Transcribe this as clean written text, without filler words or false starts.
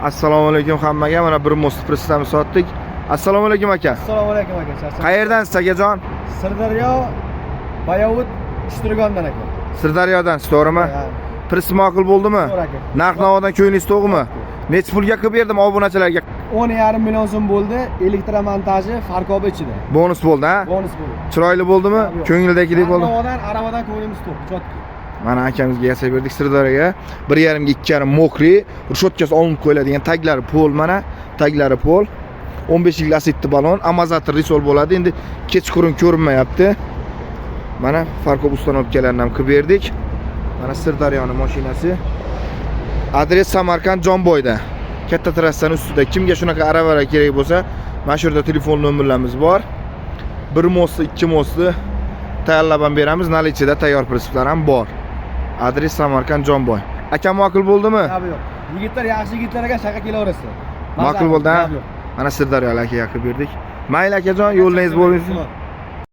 Assalomu alaykum hammaga. Mana bir most pressdan sotdik. Assalomu alaykum aka. Assalomu alaykum aka. Qayerdansiz akajon? Sirdaryo, Bayovut, Ishtirgondan aka. Sirdaryodansiz, to'g'rimi? Press ma'qul bo'ldimi? To'g'ri aka. Narx-navodan ko'nglingiz to'g'rimi? Necha pulga qilib berdim obunachilarga? 10,5 million so'm bo'ldi. Elektromontaji Farkoba ichida. Bonus bo'ldi, ha? Bonus bo'ldi. Chiroyli bo'ldimi? Ko'ngildagidek bo'ldi. Aravadan ko'nglimiz to'q, chotki. Mana akamizga yasab berdik Sirdaryoga. 1,5 ga 2,5 mokri, rushotkasi olinib qo'yiladigan taglari pol mana, taglari pol. 15 lik lasetli balon, amortizator risol bo'ladi. Endi kechqurun ko'rinmayapti. Mana Farkobusdan olib kelgandan qilib berdik. Mana Sirdaryoning mashinasi. Adres Samarqand Jonboyda. Katta trassaning ustida. Kimga shunaqa aravalar kerak bo'lsa, mana shu yerda telefon nomerlarimiz bor. 1 mostli, 2 mostli tayyorlab ham beramiz. Nalichida tayyor prinsiplar ham bor. Adres Samarqand Jonboy. Aka ma'qul bo'ldimi? Yo'q. Yigitlar yaxshi yigitlarga shaqqa kelaverasizlar. Ma'qul bo'ldi, ha? Mana Sirdaryo akaga qilib berdik. Mayli akajon, yo'lingiz bo'lsin.